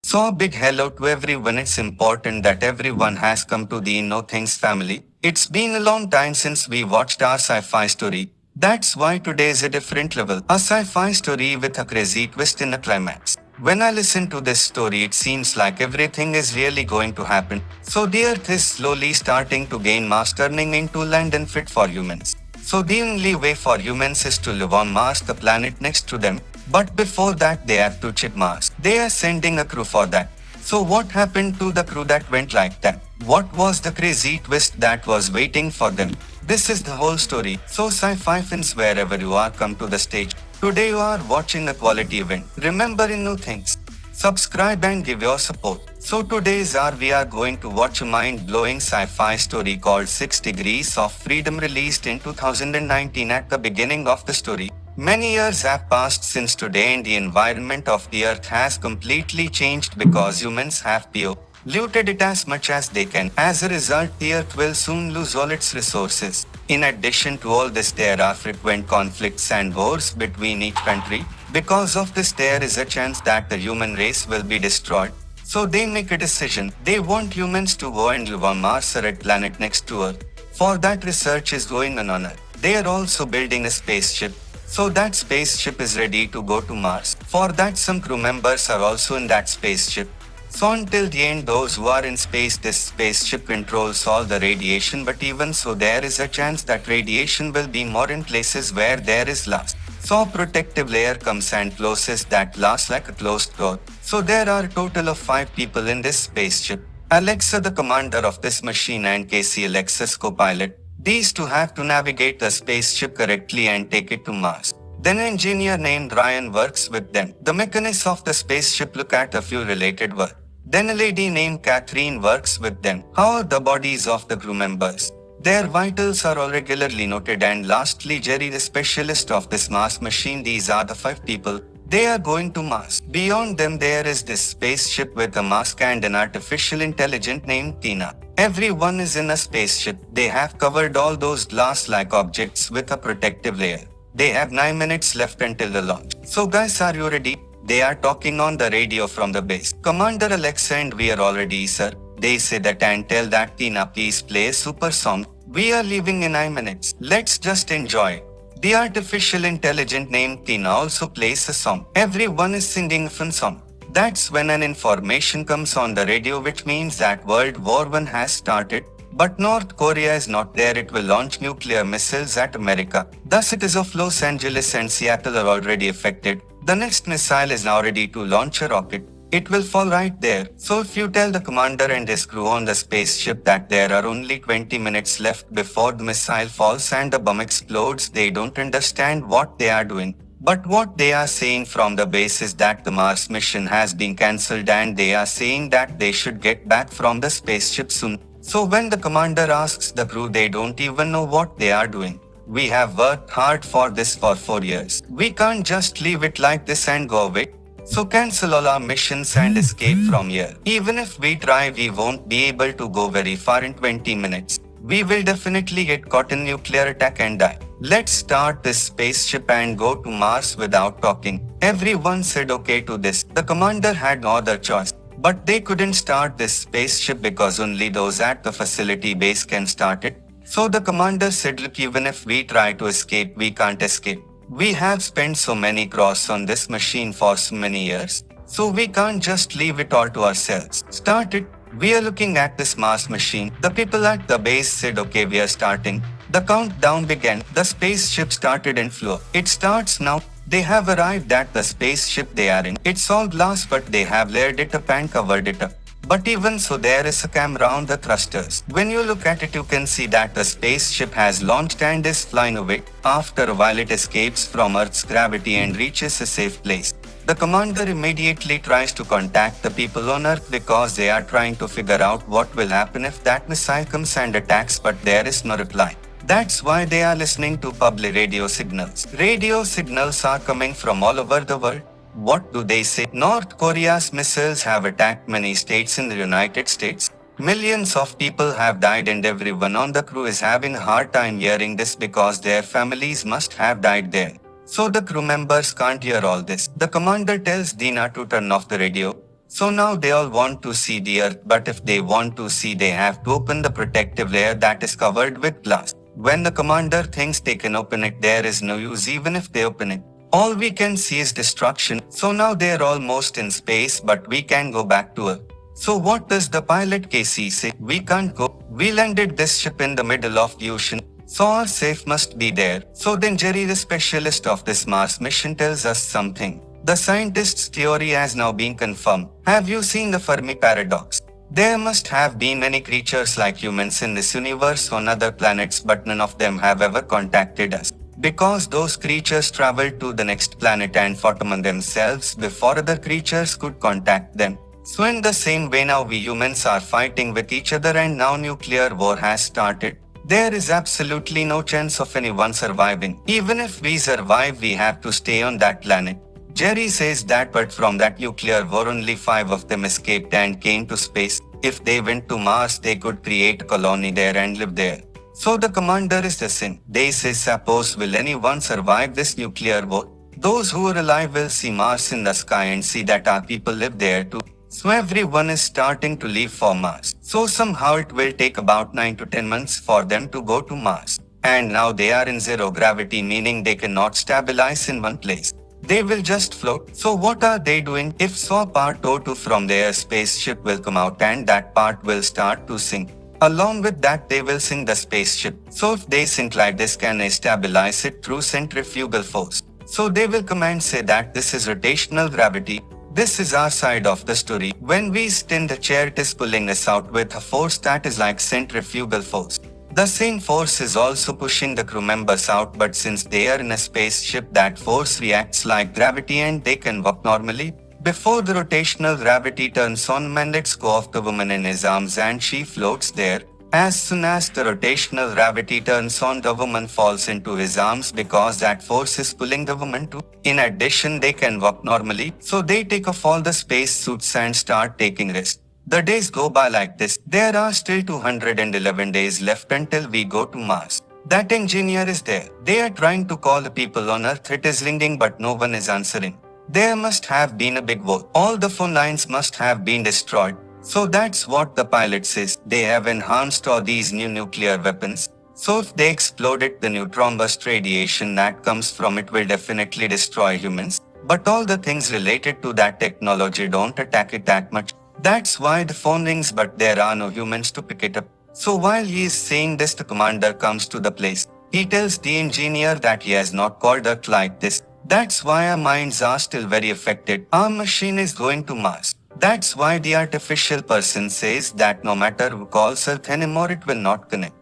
So a big hello to everyone. It's important that everyone has come to the Know Things family. It's been a long time since we watched our sci-fi story. That's why today is a different level. A sci-fi story with a crazy twist in the climax. When I listen to this story, it seems like everything is really going to happen. So the Earth is slowly starting to gain mass, turning into land unfit for humans. So the only way for humans is to live on Mars, the planet next to them. But before that, they have to check Mars. They are sending a crew for that. So what happened to the crew that went like that? What was the crazy twist that was waiting for them? This is the whole story. So sci-fi fans, wherever you are, come to the stage. Today you are watching a quality event. Remember in new things. Subscribe and give your support. So today's we are going to watch a mind-blowing sci-fi story called 6 Degrees of Freedom, released in 2019. At the beginning of the story, many years have passed since today, and the environment of the Earth has completely changed because humans have polluted it as much as they can. As a result, the Earth will soon lose all its resources. In addition to all this, there are frequent conflicts and wars between each country. Because of this, there is a chance that the human race will be destroyed. So they make a decision. They want humans to go and live on Mars, a red planet next to Earth. For that, research is going on Earth. They are also building a spaceship. So that spaceship is ready to go to Mars. For that, some crew members are also in that spaceship. So until the end, those who are in space, this spaceship controls all the radiation, but even so, there is a chance that radiation will be more in places where there is loss. So a protective layer comes and closes that loss like a closed door. So there are a total of 5 people in this spaceship. Alexa, the commander of this machine, and Casey, Alexa's co-pilot. These two have to navigate the spaceship correctly and take it to Mars. Then an engineer named Ryan works with them. The mechanics of the spaceship look at a few related work. Then a lady named Catherine works with them. How are the bodies of the crew members? Their vitals are all regularly noted. And lastly, Jerry, the specialist of this Mars machine. These are the 5 people. They are going to Mars. Beyond them, there is this spaceship with a mask and an artificial intelligence named Tina. Everyone is in a spaceship. They have covered all those glass-like objects with a protective layer. They have 9 minutes left until the launch. So guys, are you ready? They are talking on the radio from the base. Commander Alexa, and we are all ready, sir. They say that and tell that Tina, please play a super song. We are leaving in 9 minutes. Let's just enjoy it. The artificial intelligence named Tina also plays a song. Everyone is singing a fun song. That's when an information comes on the radio, which means that World War I has started. But North Korea is not there. It will launch nuclear missiles at America. The cities of Los Angeles and Seattle are already affected. The next missile is now ready to launch a rocket. It will fall right there. So if you tell the commander and his crew on the spaceship that there are only 20 minutes left before the missile falls and the bomb explodes, they don't understand what they are doing. But what they are saying from the base is that the Mars mission has been cancelled, and they are saying that they should get back from the spaceship soon. So when the commander asks the crew, they don't even know what they are doing. We have worked hard for this for 4 years. We can't just leave it like this and go away. So cancel all our missions and escape from here. Even if we try, we won't be able to go very far in 20 minutes. We will definitely get caught in nuclear attack and die. Let's start this spaceship and go to Mars without talking. Everyone said okay to this. The commander had no other choice. But they couldn't start this spaceship because only those at the facility base can start it. So the commander said, look, even if we try to escape, we can't escape. We have spent so many crores on this machine for so many years. So we can't just leave it all to ourselves. Start it. We are looking at this Mars machine. The people at the base said, okay, we are starting. The countdown began. The spaceship started and flew. It starts now. They have arrived at the spaceship they are in. It's all glass, but they have layered it up and covered it up. But even so, there is a camera on the thrusters. When you look at it, you can see that the spaceship has launched and is flying away. After a while, it escapes from Earth's gravity and reaches a safe place. The commander immediately tries to contact the people on Earth because they are trying to figure out what will happen if that missile comes and attacks, but there is no reply. That's why they are listening to public radio signals. Radio signals are coming from all over the world. What do they say? North Korea's missiles have attacked many states in the United States. Millions of people have died, and everyone on the crew is having a hard time hearing this because their families must have died there. So the crew members can't hear all this. The commander tells Dina to turn off the radio. So now they all want to see the Earth, but if they want to see, they have to open the protective layer that is covered with glass. When the commander thinks they can open it, there is no use even if they open it. All we can see is destruction. So now they're almost in space, but we can go back to Earth. So what does the pilot Casey say? We can't go. We landed this ship in the middle of the ocean. So our safe must be there. So then Jerry, the specialist of this Mars mission, tells us something. The scientist's theory has now been confirmed. Have you seen the Fermi paradox? There must have been many creatures like humans in this universe on other planets, but none of them have ever contacted us. Because those creatures traveled to the next planet and fought among themselves before other creatures could contact them. So in the same way, now we humans are fighting with each other and now nuclear war has started. There is absolutely no chance of anyone surviving. Even if we survive, we have to stay on that planet. Jerry says that, but from that nuclear war only 5 of them escaped and came to space. If they went to Mars, they could create a colony there and live there. So the commander is the sin. They say, suppose will anyone survive this nuclear war? Those who are alive will see Mars in the sky and see that our people live there too. So everyone is starting to leave for Mars. So somehow it will take about 9 to 10 months for them to go to Mars. And now they are in zero gravity, meaning they cannot stabilize in one place. They will just float. So what are they doing? If so, part O2 from their spaceship will come out and that part will start to sink. Along with that, they will sink the spaceship. So if they sink like this, can they stabilize it through centrifugal force? So they will come and say that this is rotational gravity. This is our side of the story. When we sit in the chair, it is pulling us out with a force that is like centrifugal force. The same force is also pushing the crew members out, but since they are in a spaceship, that force reacts like gravity and they can walk normally. Before the rotational gravity turns on, man lets go of the woman in his arms and she floats there. As soon as the rotational gravity turns on, the woman falls into his arms because that force is pulling the woman too. In addition, they can walk normally, so they take off all the space suits and start taking rest. The days go by like this. There are still 211 days left until we go to Mars. That engineer is there. They are trying to call the people on Earth. It is ringing, but no one is answering. There must have been a big war. All the phone lines must have been destroyed. So that's what the pilot says. They have enhanced all these new nuclear weapons. So if they explode it, the neutron burst radiation that comes from it will definitely destroy humans. But all the things related to that technology don't attack it that much. That's why the phone rings, but there are no humans to pick it up. So while he is saying this, the commander comes to the place. He tells the engineer that he has not called Earth like this. That's why our minds are still very affected. Our machine is going to Mars. That's why the artificial person says that no matter who calls Earth anymore, it will not connect.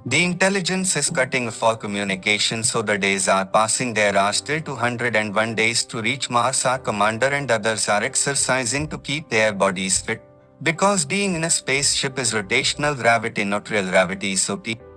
The intelligence is cutting off all communication, so the days are passing. There are still 201 days to reach Mars. Our commander and others are exercising to keep their bodies fit. Because being in a spaceship is rotational gravity, not real gravity, so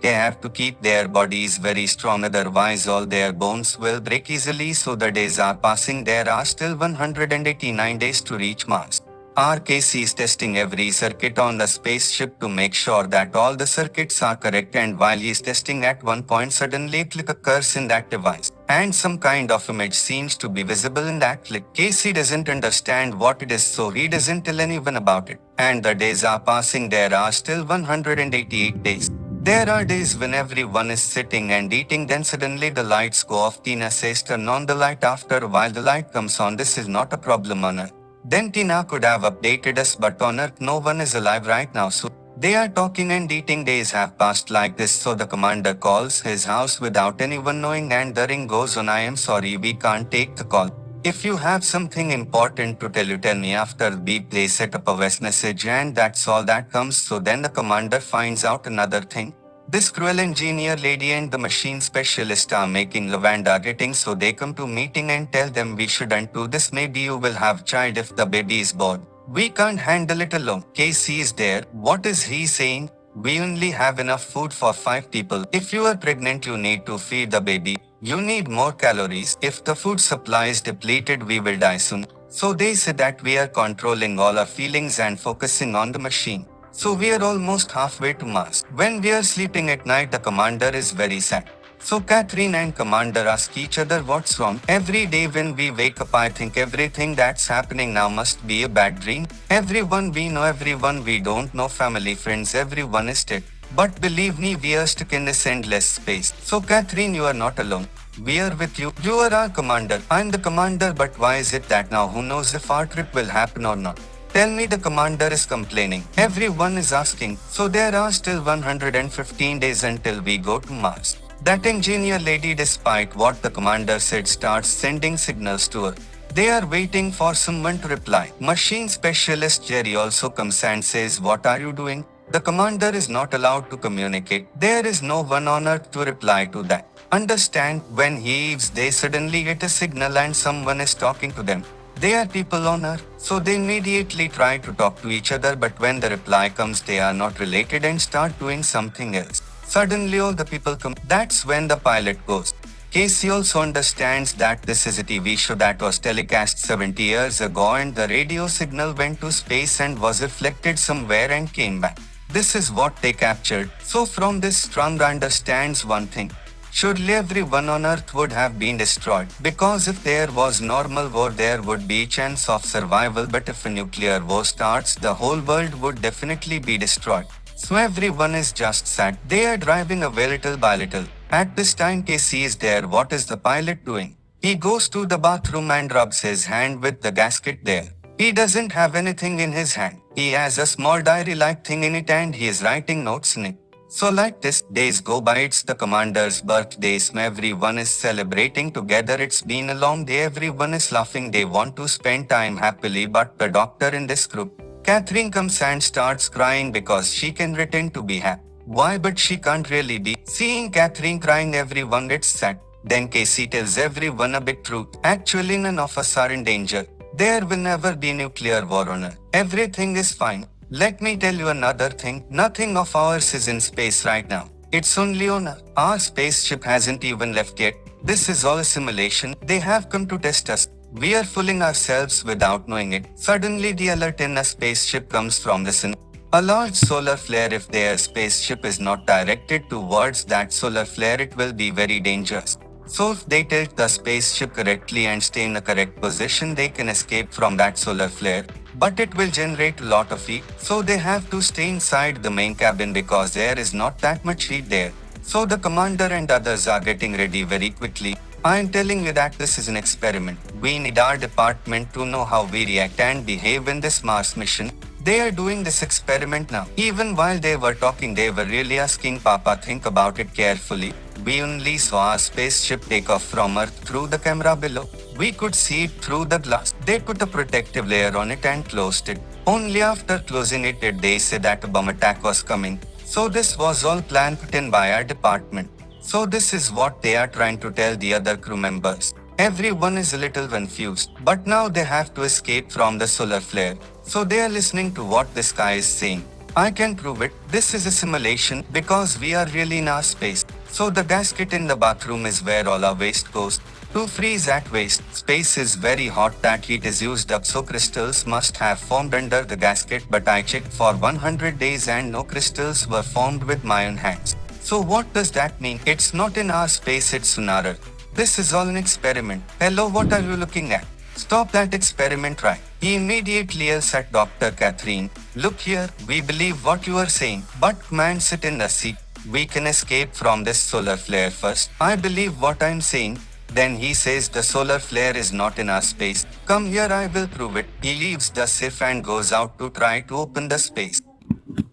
they have to keep their bodies very strong, otherwise all their bones will break easily. So the days are passing. There are still 189 days to reach Mars. RKC is testing every circuit on the spaceship to make sure that all the circuits are correct, and while he is testing, at one point suddenly a click occurs in that device, and some kind of image seems to be visible in that click. Casey doesn't understand what it is, so he doesn't tell anyone about it. And the days are passing. There are still 188 days. There are days when everyone is sitting and eating, then suddenly the lights go off. Tina says, turn on the light. After a while the light comes on. This is not a problem on Earth. Then Tina could have updated us, but on Earth no one is alive right now, so they are talking and eating. Days have passed like this, so the commander calls his house without anyone knowing, and the ring goes on. I am sorry, we can't take the call. If you have something important to tell, you tell me. After the beep, they set up a voice message, and that's all that comes. So then the commander finds out another thing. This cruel engineer lady and the machine specialist are making lavender getting, so they come to meeting and tell them, we shouldn't do this. Maybe you will have child if the baby is born. We can't handle it alone. Casey is there. What is he saying? We only have enough food for 5 people. If you are pregnant, you need to feed the baby. You need more calories. If the food supply is depleted, we will die soon. So they say that we are controlling all our feelings and focusing on the machine. So we are almost halfway to Mars. When we are sleeping at night, the commander is very sad. So Catherine and Commander ask each other what's wrong. Every day when we wake up I think everything that's happening now must be a bad dream. Everyone we know, everyone we don't know, family, friends, everyone is dead. But believe me, we are stuck in this endless space. So Catherine, you are not alone. We are with you. You are our commander. I'm the commander, but why is it that now who knows if our trip will happen or not? Tell me, the commander is complaining. Everyone is asking. So there are still 115 days until we go to Mars. That engineer lady, despite what the commander said, starts sending signals to her. They are waiting for someone to reply. Machine specialist Jerry also comes and says, "What are you doing?" The commander is not allowed to communicate. There is no one on earth to reply to that. Understand, when he leaves, they suddenly get a signal and someone is talking to them. They are people on earth, so they immediately try to talk to each other, but when the reply comes, they are not related and start doing something else. Suddenly all the people come. That's when the pilot goes. Casey also understands that this is a TV show that was telecast 70 years ago and the radio signal went to space and was reflected somewhere and came back. This is what they captured. So from this, Strong understands one thing. Surely everyone on Earth would have been destroyed, because if there was normal war there would be chance of survival, but if a nuclear war starts the whole world would definitely be destroyed. So everyone is just sad. They are driving away little by little. At this time Casey is there. What is the pilot doing? He goes to the bathroom and rubs his hand with the gasket there. He doesn't have anything in his hand. He has a small diary-like thing in it and he is writing notes in it. So like this, days go by, it's the commander's birthday, so everyone is celebrating together. It's been a long day, everyone is laughing, they want to spend time happily, but the doctor in this group, Catherine, comes and starts crying because she can pretend to be happy. Why, but she can't really be. Seeing Catherine crying, everyone gets sad. Then Casey tells everyone a big truth. Actually, none of us are in danger. There will never be nuclear war on Earth. Everything is fine. Let me tell you another thing. Nothing of ours is in space right now. It's only on Earth. Our spaceship hasn't even left yet. This is all a simulation. They have come to test us. We are fooling ourselves without knowing it. Suddenly the alert in a spaceship comes from the sun. A large solar flare. If their spaceship is not directed towards that solar flare, it will be very dangerous. So if they tilt the spaceship correctly and stay in the correct position, they can escape from that solar flare. But it will generate a lot of heat, so they have to stay inside the main cabin because there is not that much heat there. So the commander and others are getting ready very quickly. I am telling you that this is an experiment. We need our department to know how we react and behave in this Mars mission. They are doing this experiment now. Even while they were talking, they were really asking Papa, think about it carefully. We only saw our spaceship take off from Earth through the camera below. We could see it through the glass. They put a protective layer on it and closed it. Only after closing it did they say that a bomb attack was coming. So this was all planned put in by our department. So this is what they are trying to tell the other crew members. Everyone is a little confused, but now they have to escape from the solar flare. So they are listening to what this guy is saying. I can prove it. This is a simulation because we are really in our space. So the gasket in the bathroom is where all our waste goes. To freeze at waste, space is very hot, that heat is used up, so crystals must have formed under the gasket, but I checked for 100 days and no crystals were formed with my own hands. So what does that mean? It's not in our space, it's on our Earth. This is all an experiment. Hello, what are you looking at? Stop that experiment right. He immediately yells at Dr. Catherine. Look here, we believe what you are saying, but man, sit in the seat. We can escape from this solar flare first. I believe what I'm saying. Then he says the solar flare is not in our space. Come here, I will prove it. He leaves the ship and goes out to try to open the space.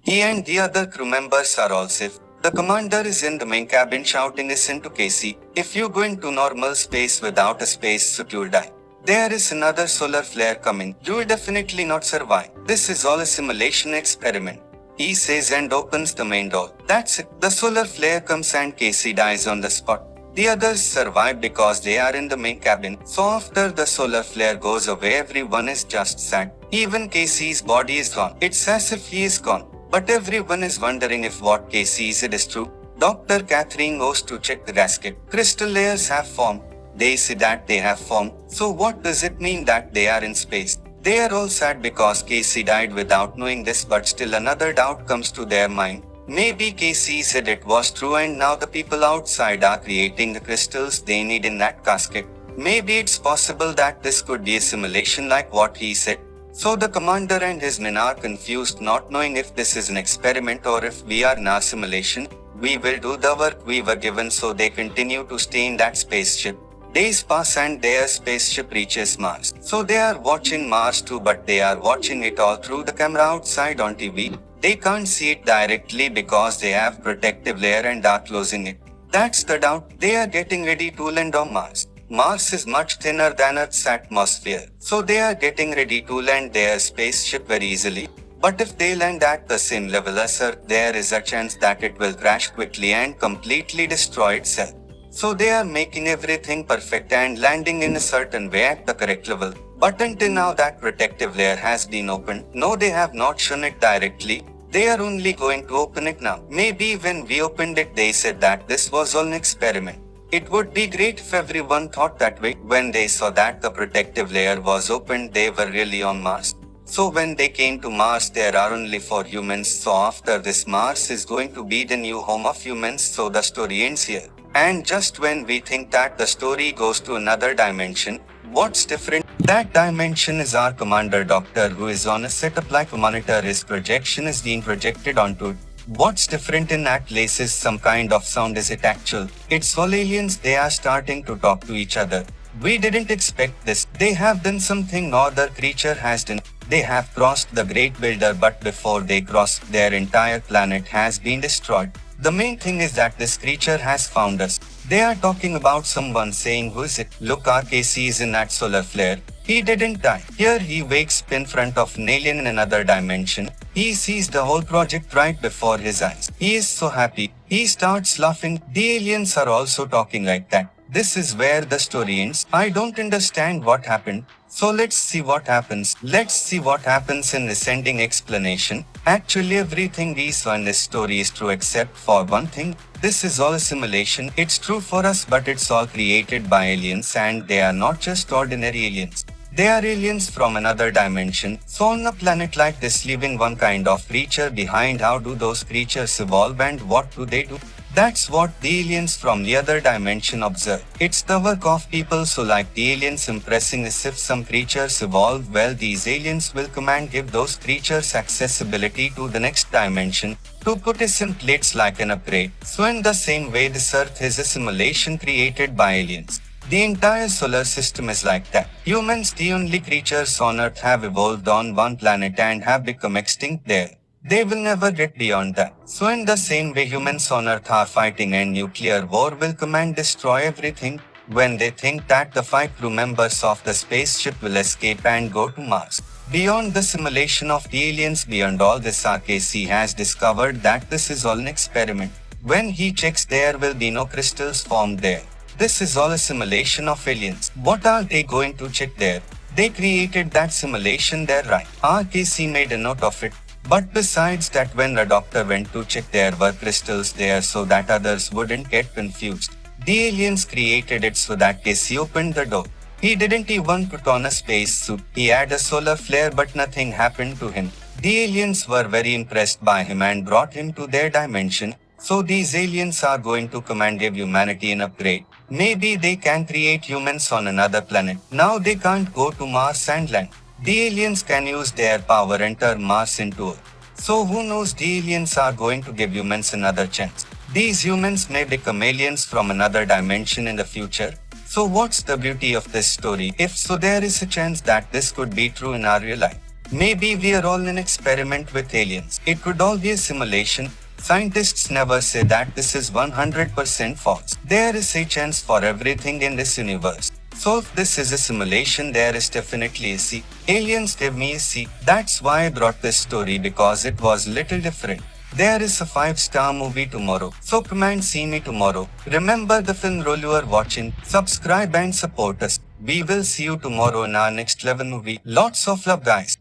He and the other crew members are all safe. The commander is in the main cabin shouting listen to Casey. If you go into normal space without a space suit, you'll die. There is another solar flare coming. You will definitely not survive. This is all a simulation experiment. He says and opens the main door. That's it. The solar flare comes and Casey dies on the spot. The others survive because they are in the main cabin. So after the solar flare goes away, everyone is just sad. Even Casey's body is gone. It's as if he is gone. But everyone is wondering if what Casey said is true. Dr. Catherine goes to check the gasket. Crystal layers have formed. They say that they have formed. So what does it mean that they are in space? They are all sad because Casey died without knowing this, but still another doubt comes to their mind. Maybe Casey said it was true and now the people outside are creating the crystals they need in that casket. Maybe it's possible that this could be a simulation like what he said. So the commander and his men are confused, not knowing if this is an experiment or if we are in a simulation. We will do the work we were given, so they continue to stay in that spaceship. Days pass and their spaceship reaches Mars. So they are watching Mars too, but they are watching it all through the camera outside on TV. They can't see it directly because they have protective layer and are closing it. That's the doubt. They are getting ready to land on Mars. Mars is much thinner than Earth's atmosphere, so they are getting ready to land their spaceship very easily. But if they land at the same level as Earth, there is a chance that it will crash quickly and completely destroy itself. So they are making everything perfect and landing in a certain way at the correct level. But until now that protective layer has been opened. No, they have not shown it directly. They are only going to open it now. Maybe when we opened it they said that this was all an experiment. It would be great if everyone thought that way. When they saw that the protective layer was opened, they were really on Mars. So when they came to Mars, there are only 4 humans. So after this, Mars is going to be the new home of humans. So the story ends here. And just when we think that the story goes to another dimension, what's different? That dimension is our commander doctor, who is on a setup like a monitor. His projection is being projected onto it. What's different in that place is some kind of sound. Is it actual? It's all aliens. They are starting to talk to each other. We didn't expect this. They have done something no other creature has done. They have crossed the Great Builder, but before they cross, their entire planet has been destroyed. The main thing is that this creature has found us. They are talking about someone, saying, who is it? Look, RKC is in that solar flare. He didn't die. Here he wakes up in front of an alien in another dimension. He sees the whole project right before his eyes. He is so happy. He starts laughing. The aliens are also talking like that. This is where the story ends. I don't understand what happened. So let's see what happens. Let's see what happens in this ending explanation. Actually, everything we saw in this story is true except for one thing. This is all a simulation. It's true for us, but it's all created by aliens, and they are not just ordinary aliens. They are aliens from another dimension. So on a planet like this, leaving one kind of creature behind, how do those creatures evolve and what do they do? That's what the aliens from the other dimension observe. It's the work of people, so like the aliens impressing as if some creatures evolve, well, these aliens will come and give those creatures accessibility to the next dimension. To put it simply, it's like an upgrade. So in the same way, this Earth is a simulation created by aliens. The entire solar system is like that. Humans, the only creatures on Earth, have evolved on one planet and have become extinct there. They will never get beyond that. So in the same way, humans on Earth are fighting a nuclear war will come and destroy everything. When they think that the 5 crew members of the spaceship will escape and go to Mars. Beyond the simulation of the aliens, beyond all this, RKC has discovered that this is all an experiment. When he checks, there will be no crystals formed there. This is all a simulation of aliens. What are they going to check there? They created that simulation there, right? RKC made a note of it. But besides that, when the doctor went to check, there were crystals there so that others wouldn't get confused. The aliens created it so that Casey opened the door. He didn't even put on a space suit. He had a solar flare, but nothing happened to him. The aliens were very impressed by him and brought him to their dimension. So these aliens are going to come and give humanity an upgrade. Maybe they can create humans on another planet. Now they can't go to Mars and land. The aliens can use their power and turn Mars into Earth. So who knows, the aliens are going to give humans another chance. These humans may become aliens from another dimension in the future. So what's the beauty of this story? If so, there is a chance that this could be true in our real life. Maybe we are all an experiment with aliens. It could all be a simulation. Scientists never say that this is 100% false. There is a chance for everything in this universe. So if this is a simulation, there is definitely a C. Aliens gave me a C. That's why I brought this story, because it was little different. There is a 5-star movie tomorrow. So come and see me tomorrow. Remember the film role you are watching. Subscribe and support us. We will see you tomorrow in our next level movie. Lots of love, guys.